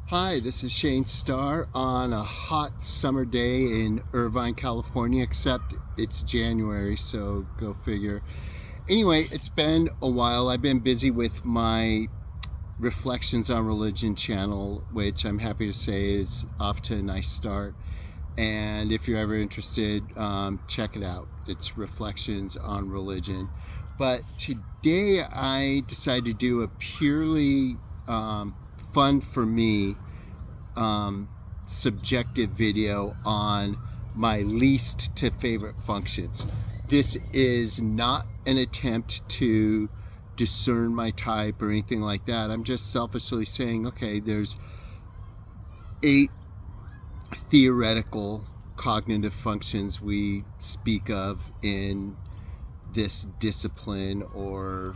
Hi, this is Shane Starr on a hot summer day in Irvine, California, except it's January, so go figure. Anyway, it's been a while. I've been busy with my Reflections on Religion channel, which I'm happy to say is off to a nice start. And if you're ever interested, check it out. It's Reflections on Religion. But today I decided to do a purely fun for me subjective video on my least to favorite functions. This is not an attempt to discern my type or anything like that. I'm just selfishly saying, okay, there's 8 theoretical cognitive functions we speak of in this discipline or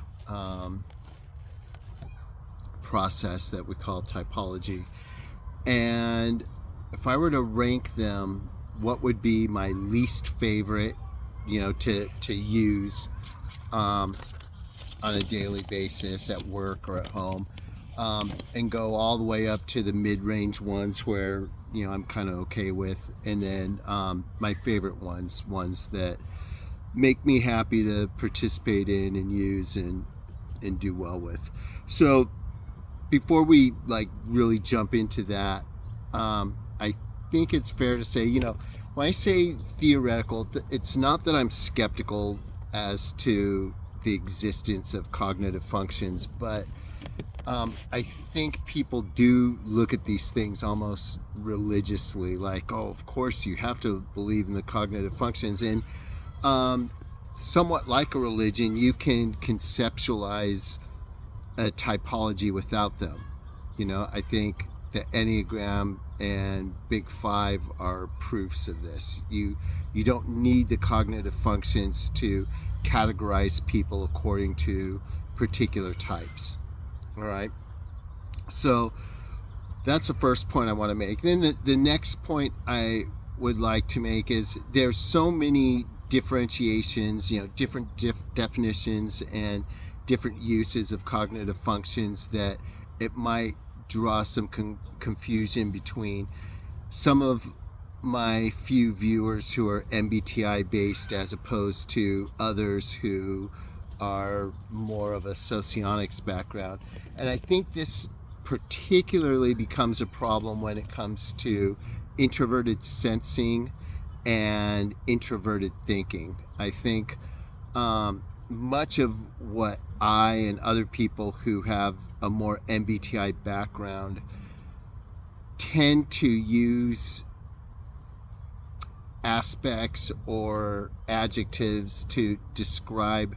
process that we call typology. And if I were to rank them, what would be my least favorite, to use on a daily basis at work or at home, and go all the way up to the mid-range ones where I'm kind of okay with, and then my favorite ones that make me happy to participate in and use and do well with. So before we really jump into that, I think it's fair to say, when I say theoretical, it's not that I'm skeptical as to the existence of cognitive functions, but I think people do look at these things almost religiously, like, oh, of course you have to believe in the cognitive functions. And somewhat like a religion, you can conceptualize a typology without them. I think the Enneagram and Big Five are proofs of this. You don't need the cognitive functions to categorize people according to particular types. All right. So that's the first point I want to make. Then the next point I would like to make is there's so many differentiations, different definitions and different uses of cognitive functions that it might draw some confusion between some of my few viewers who are MBTI based as opposed to others who are more of a socionics background. And I think this particularly becomes a problem when it comes to introverted sensing and introverted thinking. I think much of what I and other people who have a more MBTI background tend to use aspects or adjectives to describe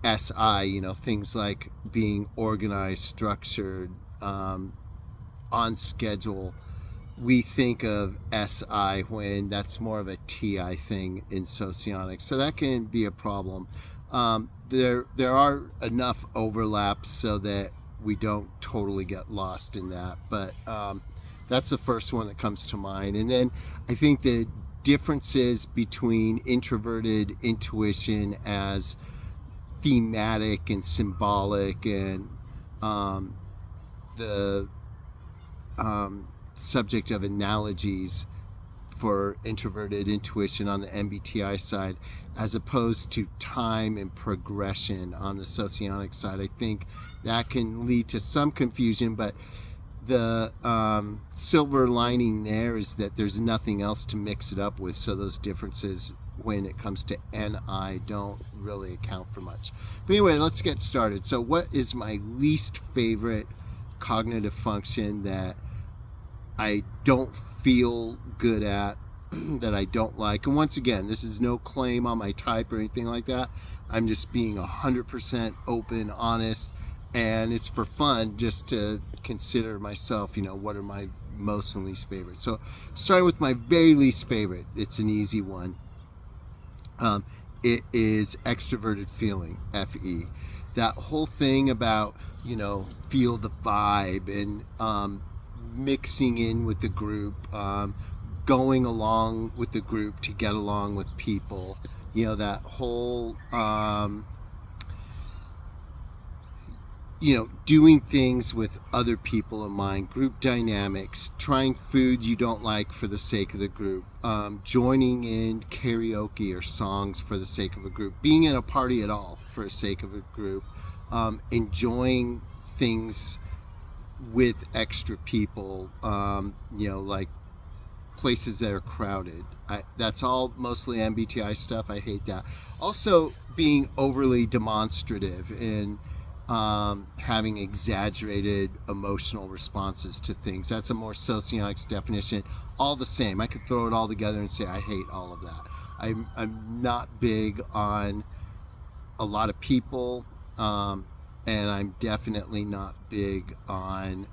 SI, things like being organized, structured, on schedule. We think of SI when that's more of a TI thing in socionics. So that can be a problem. There are enough overlaps so that we don't totally get lost in that. But that's the first one that comes to mind. And then I think the differences between introverted intuition as thematic and symbolic and the subject of analogies for introverted intuition on the MBTI side, as opposed to time and progression on the socionic side. I think that can lead to some confusion, but the silver lining there is that there's nothing else to mix it up with, so those differences when it comes to NI don't really account for much. But anyway, let's get started. So what is my least favorite cognitive function that I don't feel good at, that I don't like? And once again, this is no claim on my type or anything like that. I'm just being 100% open, honest, and it's for fun just to consider myself, what are my most and least favorite. So starting with my very least favorite, it's an easy one. It is extroverted feeling, FE. That whole thing about, feel the vibe and mixing in with the group, going along with the group to get along with people, that whole doing things with other people in mind, group dynamics, trying food you don't like for the sake of the group, joining in karaoke or songs for the sake of a group, being in a party at all for the sake of a group, enjoying things with extra people, like places that are crowded. That's all mostly MBTI stuff. I hate that. Also, being overly demonstrative and having exaggerated emotional responses to things. That's a more socioeconomics definition. All the same. I could throw it all together and say I hate all of that. I'm not big on a lot of people, and I'm definitely not big on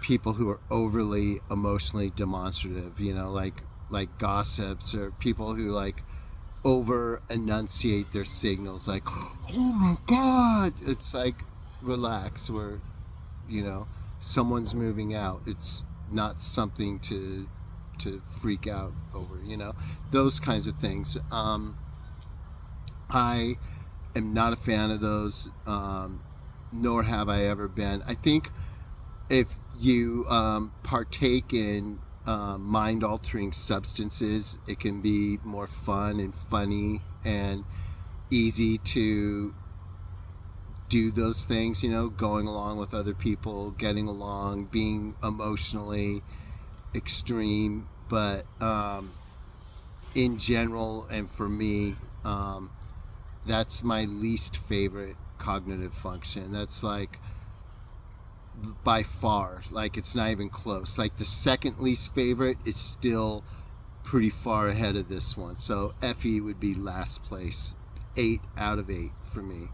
people who are overly emotionally demonstrative, like gossips, or people who like over enunciate their signals, like, oh my god. It's like, relax, we're someone's moving out. It's not something to freak out over, those kinds of things. I am not a fan of those, nor have I ever been. I think if you partake in mind-altering substances, it can be more fun and funny and easy to do those things, going along with other people, getting along, being emotionally extreme. But in general, and for me, that's my least favorite cognitive function. That's like, by far, like, it's not even close. Like, the second least favorite is still pretty far ahead of this one. So FE would be last place. 8 out of 8 for me.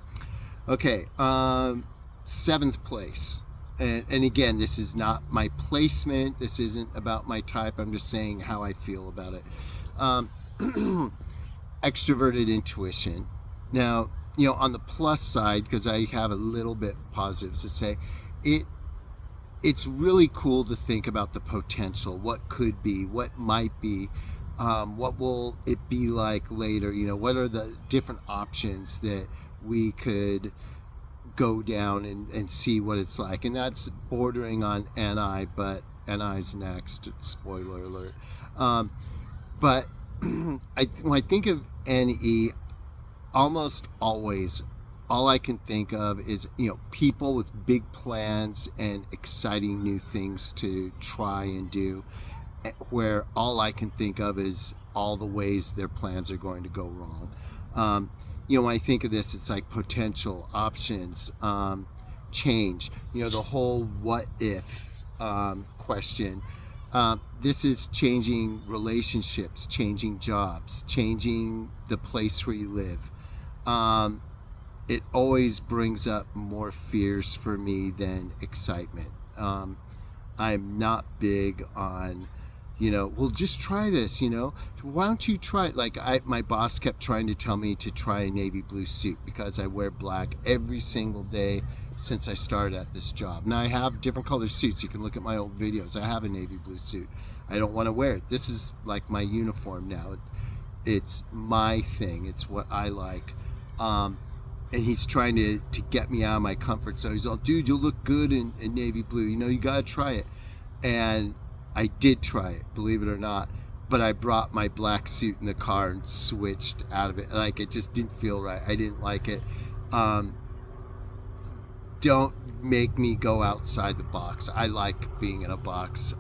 Okay, 7th place. And again, this is not my placement. This isn't about my type. I'm just saying how I feel about it. Extroverted intuition. Now, on the plus side, because I have a little bit positives to say, it's really cool to think about the potential, what could be, what might be, what will it be like later, what are the different options that we could go down and see what it's like. And that's bordering on NI, but NI's next, spoiler alert. But when I think of NE, almost always all I can think of is, people with big plans and exciting new things to try and do, where all I can think of is all the ways their plans are going to go wrong. When I think of this, it's like potential, options, change, the whole what if question. This is changing relationships, changing jobs, changing the place where you live. It always brings up more fears for me than excitement. I'm not big on, well, just try this, why don't you try it? Like, my boss kept trying to tell me to try a navy blue suit because I wear black every single day since I started at this job. Now I have different color suits. You can look at my old videos. I have a navy blue suit. I don't want to wear it. This is like my uniform now. It's my thing. It's what I like. And he's trying to get me out of my comfort zone. He's all, dude, you'll look good in navy blue. You got to try it. And I did try it, believe it or not. But I brought my black suit in the car and switched out of it. Like, it just didn't feel right. I didn't like it. Don't make me go outside the box. I like being in a box.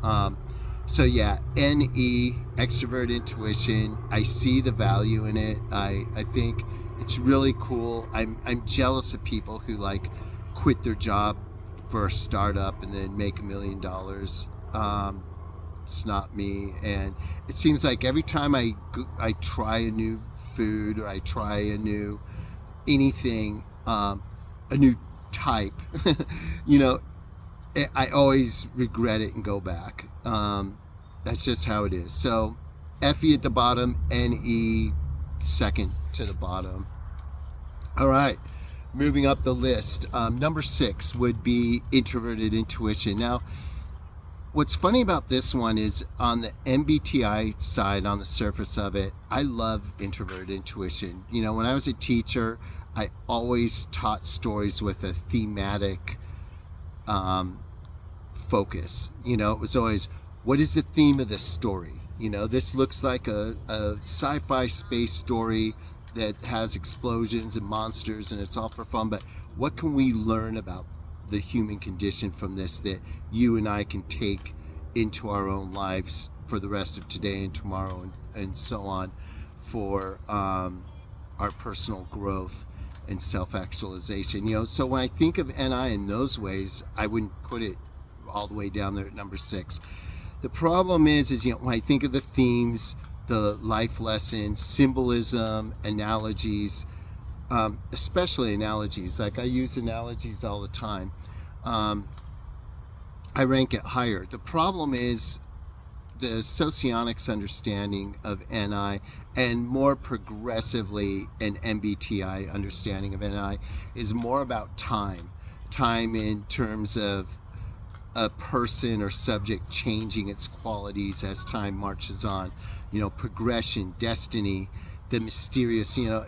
So yeah, NE, extrovert intuition. I see the value in it. I think it's really cool. I'm jealous of people who like quit their job for a startup and then make $1 million. It's not me. And it seems like every time I try a new food, or I try a new anything, a new type, I always regret it and go back. That's just how it is. So FE at the bottom, NE second to the bottom. All right, moving up the list. Number 6 would be introverted intuition. Now, what's funny about this one is, on the MBTI side, on the surface of it, I love introverted intuition. When I was a teacher, I always taught stories with a thematic focus. You know, it was always, what is the theme of this story? You know, this looks like a sci-fi space story that has explosions and monsters and it's all for fun, but what can we learn about the human condition from this that you and I can take into our own lives for the rest of today and tomorrow and so on, for our personal growth and self-actualization. You know, so when I think of NI in those ways, I wouldn't put it all the way down there at number 6. The problem is, you know, when I think of the themes, the life lessons, symbolism, analogies, especially analogies, like I use analogies all the time, I rank it higher. The problem is the socionics understanding of NI, and more progressively an MBTI understanding of NI, is more about time in terms of a person or subject changing its qualities as time marches on. You know, progression, destiny, the mysterious. You know,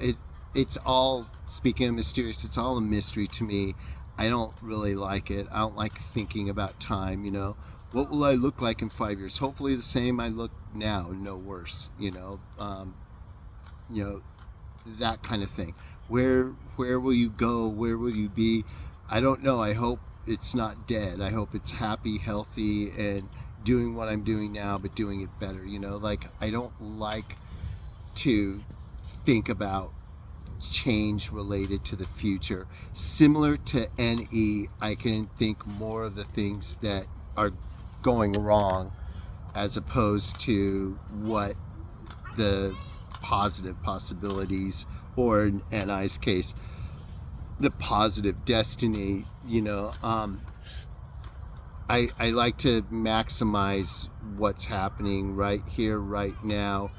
it's all, speaking of mysterious, it's all a mystery to me. I don't really like it. I don't like thinking about time. You know, what will I look like in 5 years? Hopefully the same I look now, no worse. You know, that kind of thing. Where will you go? Where will you be? I don't know. I hope it's not dead. I hope it's happy, healthy, and doing what I'm doing now, but doing it better. You know, like, I don't like to think about change related to the future. Similar to NE, I can think more of the things that are going wrong as opposed to what the positive possibilities, or in NI's case, the positive destiny. You know, I like to maximize what's happening right here, right now,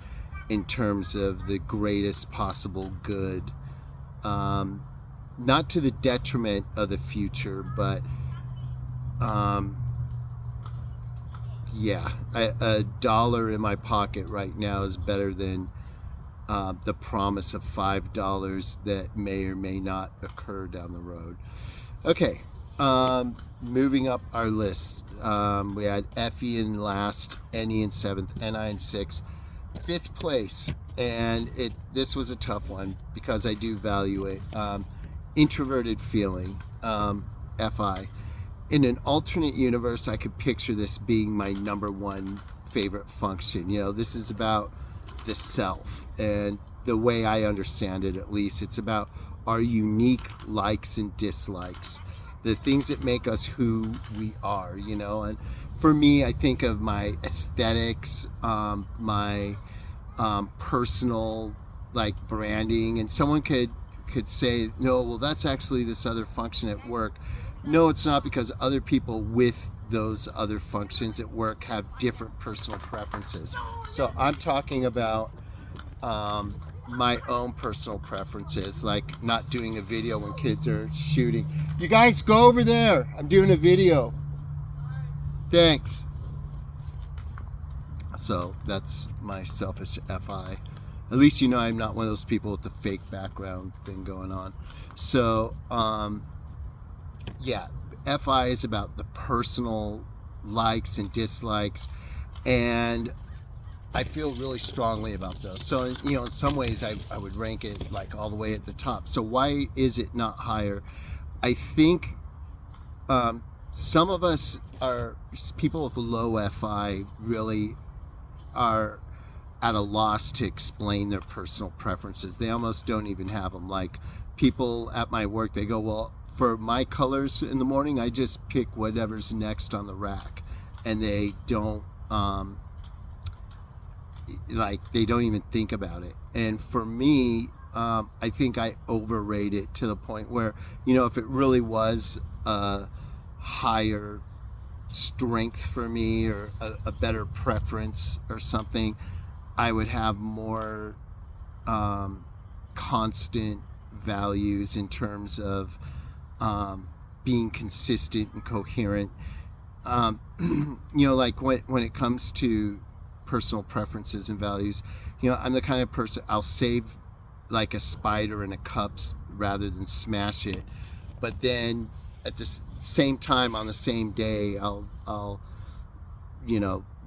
in terms of the greatest possible good, not to the detriment of the future, but yeah, a dollar in my pocket right now is better than the promise of $5 that may or may not occur down the road. Okay, moving up our list, we had FE in last, NE in 7th, NI in 6th, 5th place, and this was a tough one because I do value it. Introverted feeling, FI. In an alternate universe, I could picture this being my number one favorite function. You know, this is about the self, and the way I understand it, at least, it's about our unique likes and dislikes, the things that make us who we are, you know. And for me, I think of my aesthetics, my personal, like, branding, and someone could say, no, well, that's actually this other function at work. No, it's not, because other people with those other functions at work have different personal preferences. So I'm talking about my own personal preferences, like not doing a video when kids are shooting. You guys go over there. I'm doing a video. Thanks. So that's my selfish FI. At least, you know, I'm not one of those people with the fake background thing going on. So, yeah, FI is about the personal likes and dislikes, and I feel really strongly about those. So, you know, in some ways I would rank it like all the way at the top. So why is it not higher? I think some of us are, people with low FI really are at a loss to explain their personal preferences. They almost don't even have them. Like, people at my work, they go, well, for my colors in the morning, I just pick whatever's next on the rack. And they don't, they don't even think about it. And for me, I think I overrate it to the point where, you know, if it really was a higher strength for me, or a better preference or something, I would have more constant values in terms of being consistent and coherent. You know, like when it comes to personal preferences and values, you know, I'm the kind of person, I'll save like a spider in a cup rather than smash it. But then same time on the same day, I'll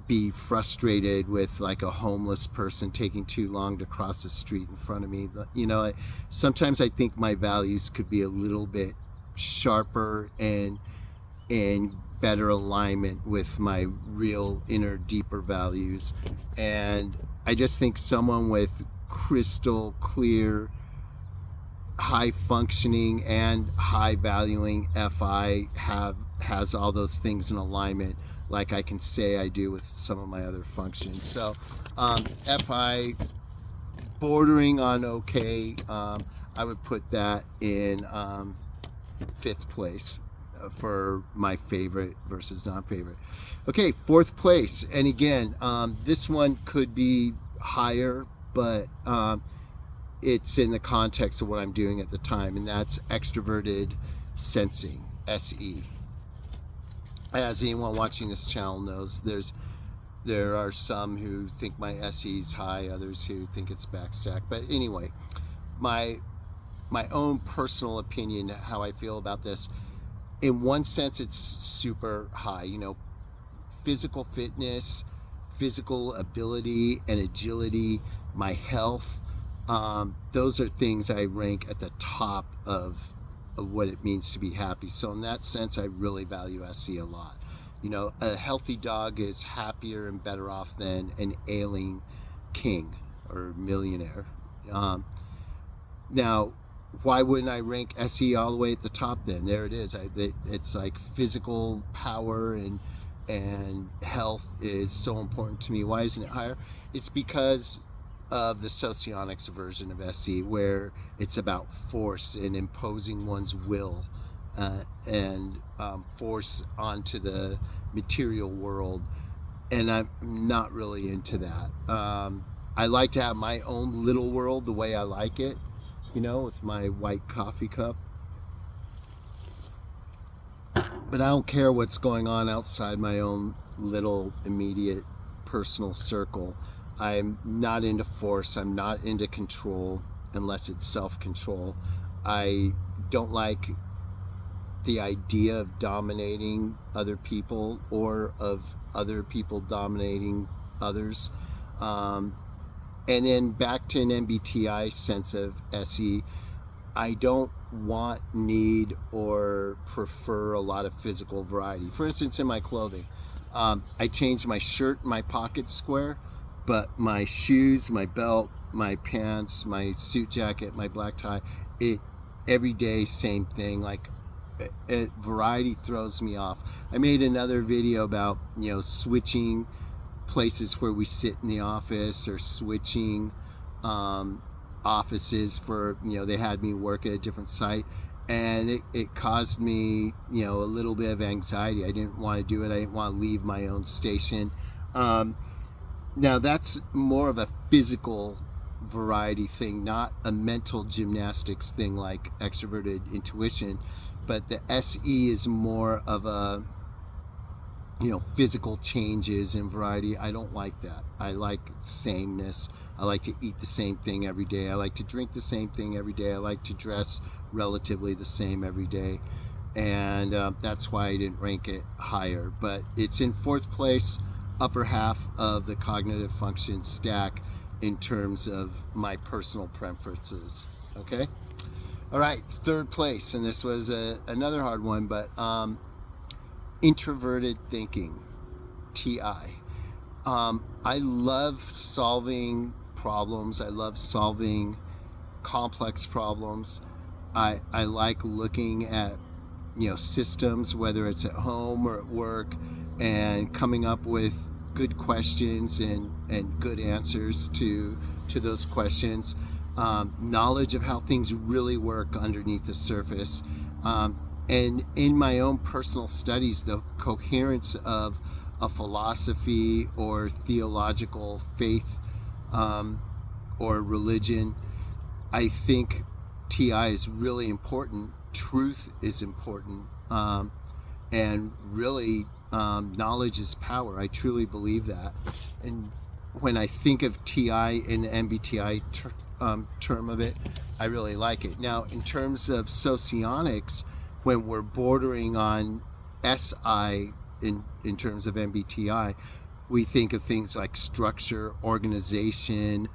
be frustrated with like a homeless person taking too long to cross the street in front of me. Sometimes I think my values could be a little bit sharper and better alignment with my real inner deeper values. And I just think someone with crystal clear high functioning and high valuing FI has all those things in alignment, like I can say I do with some of my other functions. So FI bordering on okay. I would put that in 5th place for my favorite versus non-favorite. Okay, 4th place, and again, this one could be higher, but it's in the context of what I'm doing at the time, and that's extroverted sensing, SE. As anyone watching this channel knows, there are some who think my SE is high, others who think it's backstack. But anyway, my own personal opinion, how I feel about this, in one sense, it's super high. Physical fitness, physical ability, and agility, my health. Those are things I rank at the top of what it means to be happy. So in that sense, I really value SE a lot. A healthy dog is happier and better off than an ailing king or millionaire. Now, why wouldn't I rank SE all the way at the top then? There it is. It's like physical power and health is so important to me. Why isn't it higher? It's because of the socionics version of SE, where it's about force and imposing one's will and force onto the material world. And I'm not really into that. I like to have my own little world the way I like it, with my white coffee cup. But I don't care what's going on outside my own little immediate personal circle. I'm not into force. I'm not into control unless it's self-control. I don't like the idea of dominating other people or of other people dominating others. And then back to an MBTI sense of SE, I don't want, need, or prefer a lot of physical variety. For instance, in my clothing, I changed my shirt, my pockets square, but my shoes, my belt, my pants, my suit jacket, my black tie, every day, same thing. Like, variety throws me off. I made another video about, switching places where we sit in the office, or switching offices for, they had me work at a different site, and it caused me, a little bit of anxiety. I didn't want to do it. I didn't want to leave my own station. Now that's more of a physical variety thing, not a mental gymnastics thing like extroverted intuition, but the SE is more of a, physical changes and variety. I don't like that. I like sameness. I like to eat the same thing every day. I like to drink the same thing every day. I like to dress relatively the same every day. And that's why I didn't rank it higher. But it's in 4th place, upper half of the cognitive function stack in terms of my personal preferences. Okay? All right, 3rd place. And this was another hard one, but introverted thinking, TI. I love solving problems. I love solving complex problems. I like looking at systems, whether it's at home or at work, and coming up with good questions and good answers to those questions. Knowledge of how things really work underneath the surface. And in my own personal studies, the coherence of a philosophy or theological faith or religion, I think TI is really important. Truth is important. And really, knowledge is power. I truly believe that. And when I think of TI in the MBTI term of it, I really like it. Now, in terms of socionics, when we're bordering on SI in terms of MBTI, we think of things like structure, organization,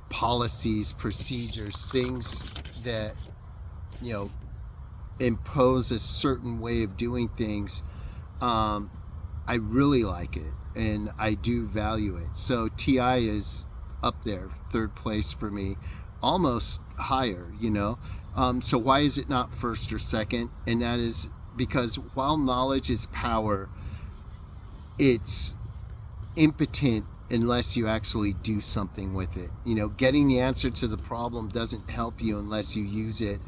policies, procedures, things that, you know, impose a certain way of doing things. I really like it and I do value it. So TI is up there, third place for me, almost higher, you know. So why is it not first or second? And that is because while knowledge is power, it's impotent unless you actually do something with it. You know, getting the answer to the problem doesn't help you unless you use it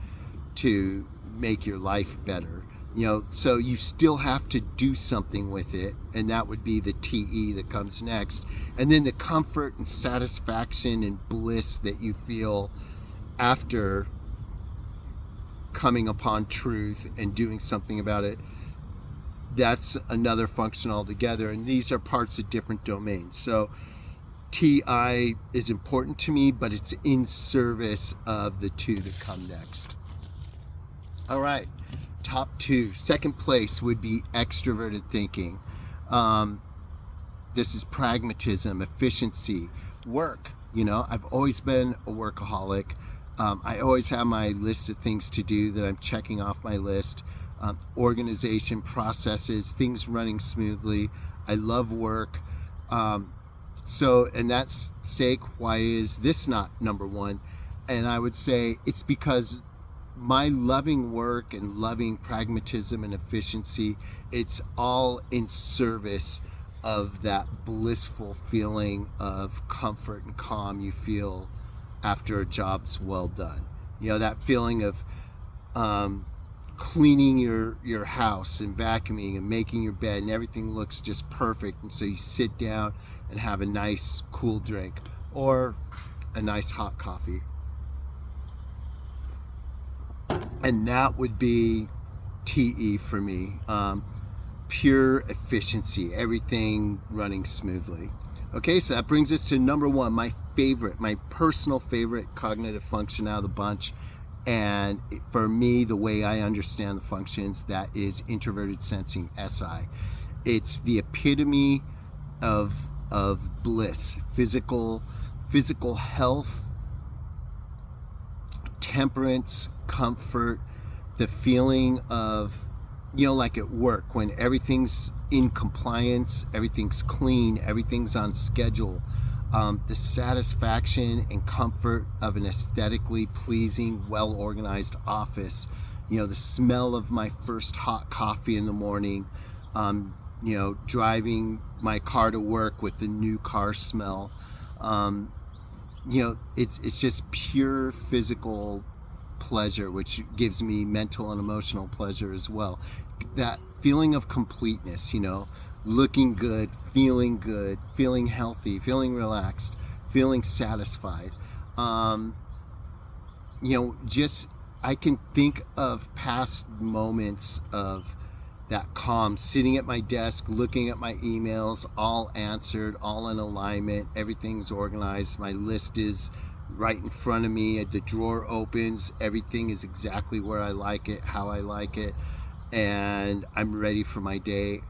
to make your life better. You know, so you still have to do something with it, and that would be the TE that comes next. And then the comfort and satisfaction and bliss that you feel after coming upon truth and doing something about it, that's another function altogether. And these are parts of different domains. So TI is important to me, but it's in service of the two that come next. All right, top two. Second place would be extroverted thinking. This is pragmatism, efficiency, work. You know, I've always been a workaholic. I always have my list of things to do that I'm checking off my list. Organization, processes, things running smoothly. I love work. So, and that's sake, why is this not number one? And I would say it's because my loving work and loving pragmatism and efficiency, it's all in service of that blissful feeling of comfort and calm you feel after a job's well done. You know, that feeling of cleaning your house and vacuuming and making your bed and everything looks just perfect, and so you sit down and have a nice cool drink or a nice hot coffee. And that would be TE for me. Pure efficiency, everything running smoothly. Okay, so that brings us to number one, my personal favorite cognitive function out of the bunch. And for me, the way I understand the functions, that is introverted sensing, SI. It's the epitome of bliss, physical health, temperance, comfort, the feeling of, you know, like at work when everything's in compliance, everything's clean, everything's on schedule. The satisfaction and comfort of an aesthetically pleasing, well-organized office. You know, the smell of my first hot coffee in the morning. You know, driving my car to work with the new car smell. You know, it's just pure physical pleasure, which gives me mental and emotional pleasure as well. That feeling of completeness, you know, looking good, feeling healthy, feeling relaxed, feeling satisfied. You know, just I can think of past moments of that calm, sitting at my desk, looking at my emails, all answered, all in alignment, everything's organized, my list is right in front of me, the drawer opens, everything is exactly where I like it, how I like it, and I'm ready for my day.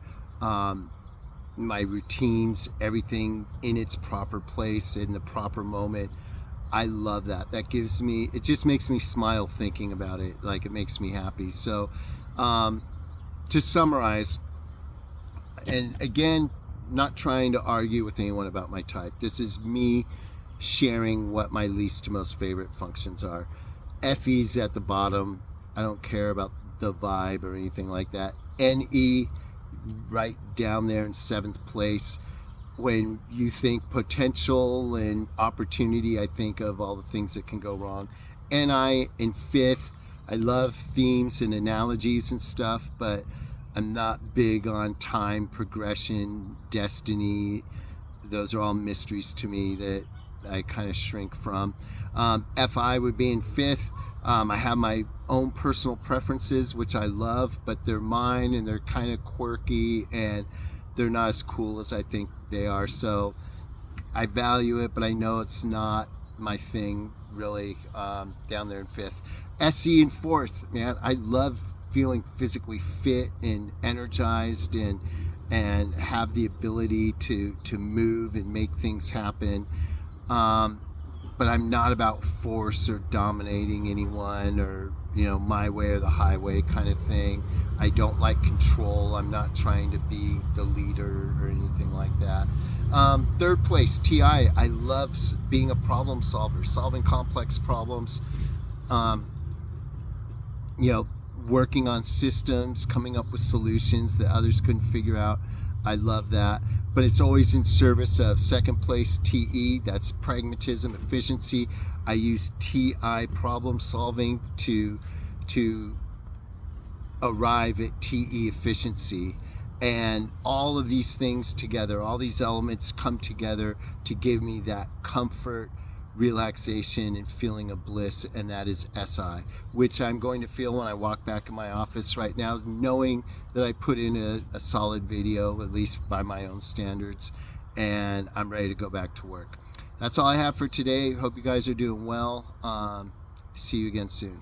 My routines, everything in its proper place, in the proper moment. I love that. That gives me, it just makes me smile thinking about it. Like, it makes me happy. So, to summarize, and again, not trying to argue with anyone about my type. This is me sharing what my least to most favorite functions are. FE's at the bottom. I don't care about the vibe or anything like that. NE, right down there in 7th place. When you think potential and opportunity, I think of all the things that can go wrong. NI in 5th. I love themes and analogies and stuff, but I'm not big on time, progression, destiny. Those are all mysteries to me that I kind of shrink from. FI would be in 5th. I have my own personal preferences, which I love, but they're mine and they're kind of quirky and they're not as cool as I think they are. So I value it, but I know it's not my thing really, down there in 5th. SE in 4th, man. I love feeling physically fit and energized and have the ability to move and make things happen. But I'm not about force or dominating anyone or, my way or the highway kind of thing. I don't like control. I'm not trying to be the leader or anything like that. 3rd place, TI. I love being a problem solver, solving complex problems, working on systems, coming up with solutions that others couldn't figure out. I love that. But it's always in service of 2nd place, TE. That's pragmatism, efficiency. I use TI, problem solving, to arrive at TE, efficiency. And all of these things together, all these elements come together to give me that comfort, relaxation, and feeling of bliss, and that is SI, which I'm going to feel when I walk back in my office right now, knowing that I put in a solid video, at least by my own standards, and I'm ready to go back to work. That's all I have for today. Hope you guys are doing well. See you again soon.